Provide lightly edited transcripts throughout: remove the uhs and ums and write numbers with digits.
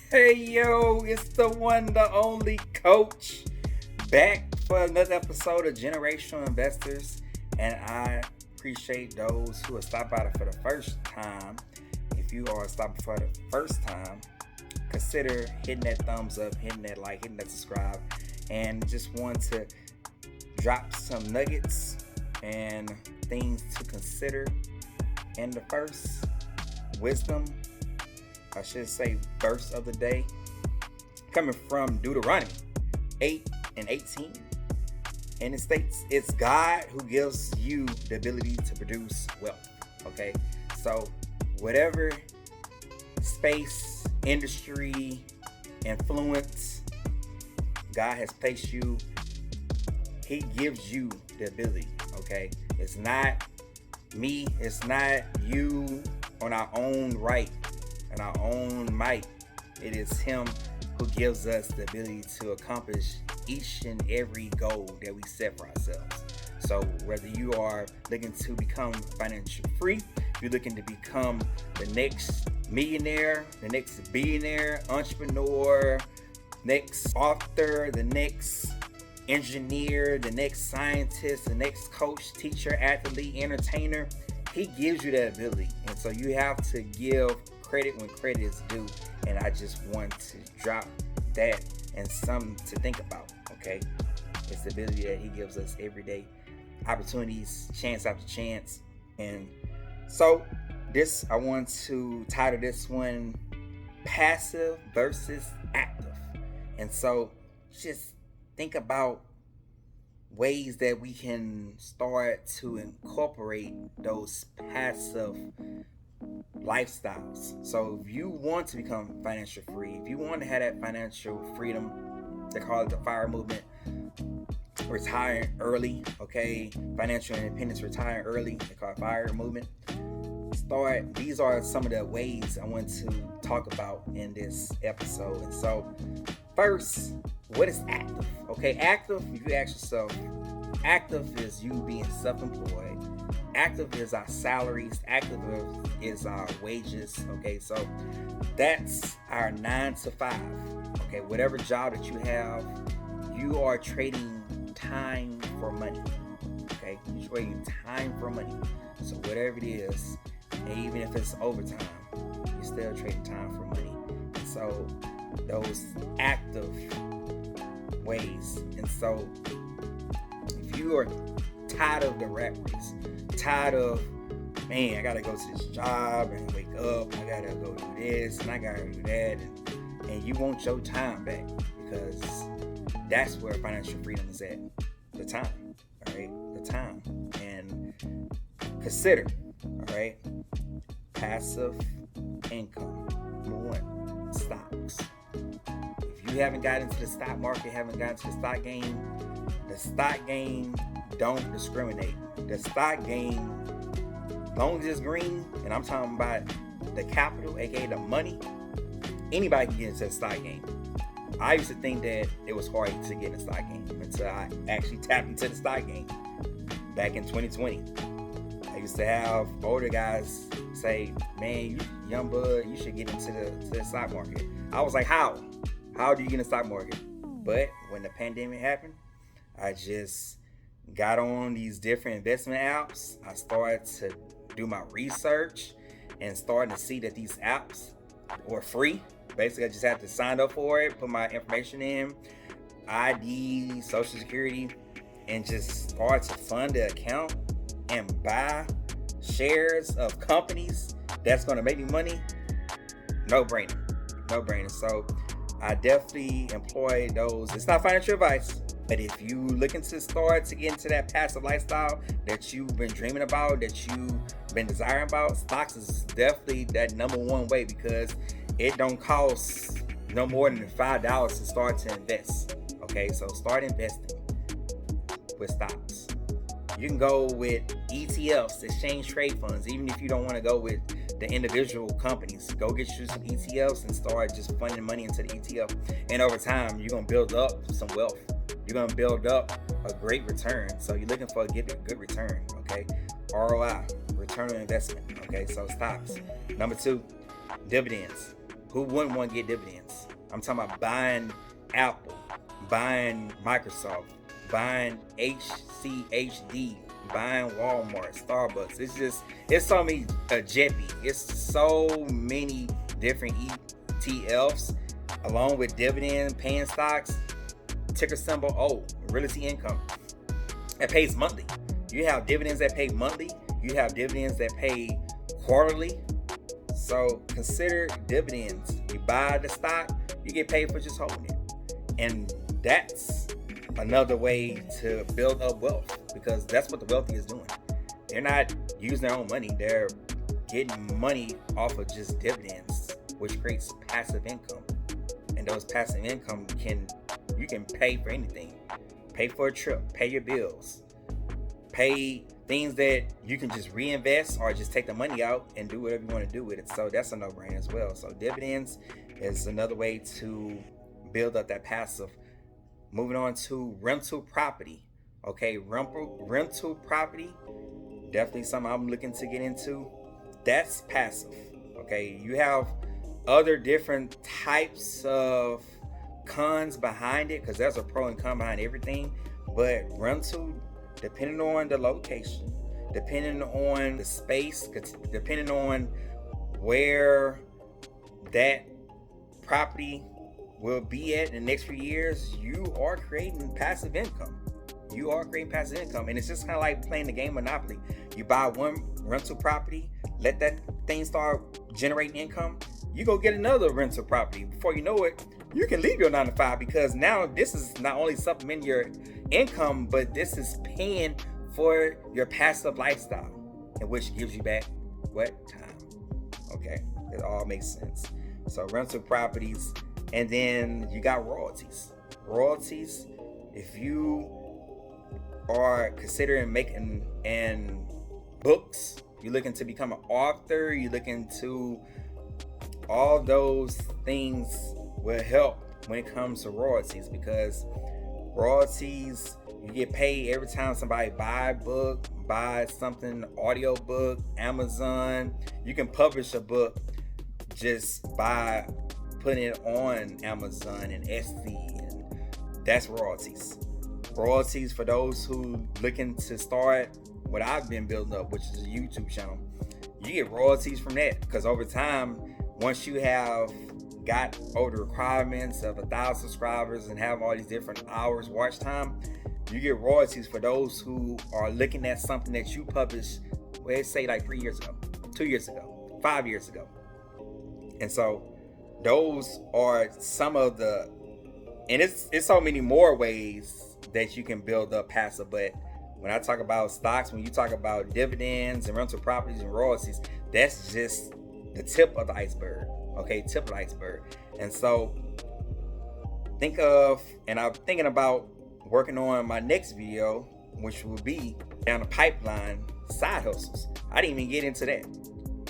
Hey yo, it's the one, the only coach back for another episode of Generational Investors. And I appreciate those who are stopped by for the first time. If you are stopping for the first time, consider hitting that thumbs up, hitting that like, hitting that subscribe, and just want to drop some nuggets and things to consider. And the first wisdom, I should say, verse of the day, coming from Deuteronomy 8:18. And it states, it's God who gives you the ability to produce wealth. Okay, so whatever space, industry, influence God has placed you, He gives you the ability. Okay, it's not me, it's not you on our own right and our own might. It is Him who gives us the ability to accomplish each and every goal that we set for ourselves. So whether you are looking to become financially free, you're looking to become the next millionaire, the next billionaire, entrepreneur, next author, the next engineer, the next scientist, the next coach, teacher, athlete, entertainer, He gives you that ability. And so you have to give credit when credit is due. And I just want to drop that and something to think about. Okay, it's the ability that He gives us every day, opportunities, chance after chance. And so this, I want to title this one passive versus active. And so just think about ways that we can start to incorporate those passive lifestyles. So if you want to become financial free, if you want to have that financial freedom, they call it the FIRE movement, retiring early, okay, financial independence, retiring early, they call it FIRE movement. These are some of the ways I want to talk about in this episode. And so first, what is active? Okay, active, if you ask yourself, active is you being self-employed. Active is our salaries. Active is our wages. Okay, so that's our 9 to 5. Okay, whatever job that you have, you are trading time for money. Okay, you're trading time for money. So whatever it is, and even if it's overtime, you're still trading time for money. And so those active ways. And so if you are tired of the rat race, tired of, man, I gotta go to this job and wake up, I gotta go do this and I gotta do that, and you want your time back, because that's where financial freedom is at. The time, all right, the time. And consider, all right, passive income. Number one, stocks. If you haven't got into the stock market, haven't got into the stock game don't discriminate. The stock game, as long as it's green, and I'm talking about the capital, aka the money, anybody can get into the stock game. I used to think that it was hard to get in the stock game until I actually tapped into the stock game back in 2020. I used to have older guys say, man, you young bud, you should get into the stock market. I was like, how? How do you get in the stock market? But when the pandemic happened, I just got on these different investment apps. I started to do my research and starting to see that these apps were free. Basically, I just had to sign up for it, put my information in, ID, Social Security, and just start to fund the account and buy shares of companies that's going to make me money. No brainer. So I definitely employ those. It's not financial advice, but if you looking to start to get into that passive lifestyle that you've been dreaming about, that you've been desiring about, stocks is definitely that number one way, because it don't cost no more than $5 to start to invest. Okay, so start investing with stocks. You can go with ETFs, exchange trade funds, even if you don't want to go with the individual companies. Go get you some ETFs and start just funding money into the ETF. And over time, you're going to build up some wealth. You're going to build up a great return. So you're looking for a good return, okay? ROI, return on investment, okay? So stocks. Number 2, dividends. Who wouldn't want to get dividends? I'm talking about buying Apple, buying Microsoft, buying HCHD, buying Walmart, Starbucks. It's so many JEPI. It's so many different ETFs along with dividend paying stocks. Ticker symbol O, Realty Income. That pays monthly. You have dividends that pay monthly. You have dividends that pay quarterly. So consider dividends. You buy the stock, you get paid for just holding it. And that's another way to build up wealth, because that's what the wealthy is doing. They're not using their own money. They're getting money off of just dividends, which creates passive income. And those passive income you can pay for anything. Pay for a trip, pay your bills, pay things that you can just reinvest or just take the money out and do whatever you want to do with it. So that's a no-brainer as well. So dividends is another way to build up that passive. Moving on to rental property. Okay, rental property, definitely something I'm looking to get into. That's passive. Okay, you have other different types of cons behind it, because there's a pro and con behind everything. But rental, depending on the location, depending on the space, depending on where that property will be at in the next few years, you are creating passive income. And it's just kind of like playing the game Monopoly. You buy one rental property, let that thing start generating income, you go get another rental property. Before you know it, you can leave your 9 to 5, because now this is not only supplementing your income, but this is paying for your passive lifestyle, and which gives you back what? Time. Okay, it all makes sense. So rental properties, and then you got royalties. If you are considering making books, you're looking to become an author, you're looking to, all those things will help when it comes to royalties, because royalties, you get paid every time somebody buy a book, buy something, audio book, Amazon. You can publish a book just by putting it on Amazon and Etsy, and that's royalties. Royalties for those who looking to start what I've been building up, which is a YouTube channel. You get royalties from that, because over time, once you have got over the requirements of 1,000 subscribers and have all these different hours watch time, you get royalties for those who are looking at something that you published, let's say like 3 years ago, 2 years ago, 5 years ago. And so those are some of the, and it's so many more ways that you can build up passive. But when I talk about stocks, when you talk about dividends and rental properties and royalties, that's just the tip of the iceberg. Okay, tip of the iceberg. And so I'm thinking about working on my next video, which will be down the pipeline, side hustles. I didn't even get into that.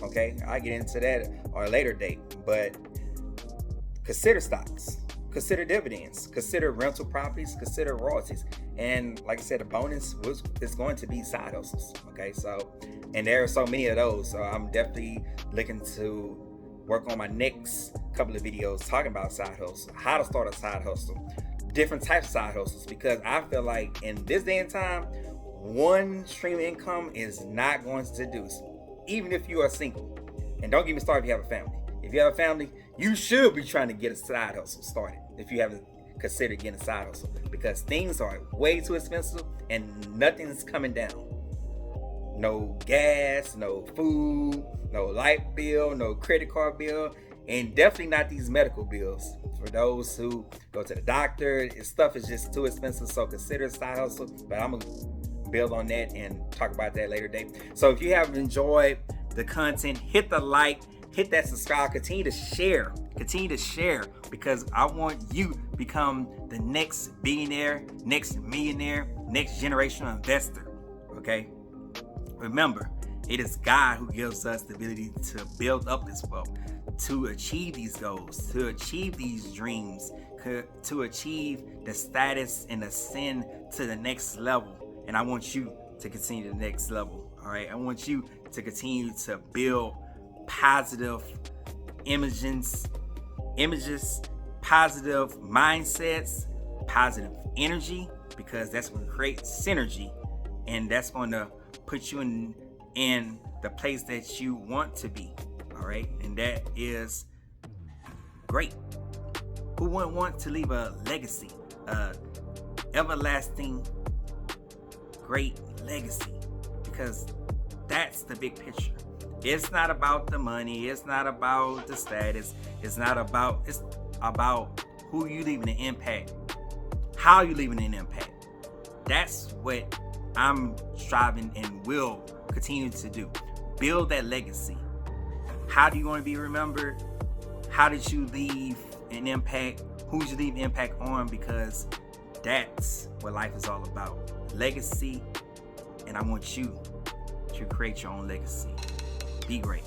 Okay, I'll get into that on a later date. But consider stocks, consider dividends, consider rental properties, consider royalties. And like I said, the bonus is going to be side hustles. Okay, so, and there are so many of those. So I'm definitely looking to work on my next couple of videos talking about side hustles, how to start a side hustle, different types of side hustles, because I feel like in this day and time, one stream of income is not going to do, even if you are single. And don't get me started if you have a family. If you have a family, you should be trying to get a side hustle started if you haven't considered getting a side hustle, because things are way too expensive and nothing's coming down. No gas, no food, no light bill, no credit card bill, and definitely not these medical bills. For those who go to the doctor, stuff is just too expensive, so consider a side hustle. But I'm gonna build on that and talk about that later date. So if you have enjoyed the content, hit the like, hit that subscribe, continue to share, because I want you to become the next billionaire, next millionaire, next generational investor. Okay? Remember, it is God who gives us the ability to build up this wealth, to achieve these goals, to achieve these dreams, to achieve the status and ascend to the next level. And I want you to continue to the next level. All right. I want you to continue to build positive images images, positive mindsets, positive energy, because that's going to create synergy, and that's going to put you in the place that you want to be. All right, and that is great. Who wouldn't want to leave a legacy, a everlasting great legacy? Because that's the big picture. It's not about the money, it's not about the status, it's about who you leaving an impact, how you leaving an impact. That's what I'm striving and will continue to do. Build that legacy. How do you want to be remembered? How did you leave an impact? Who did you leave impact on? Because that's what life is all about. Legacy. And I want you to create your own legacy. Be great.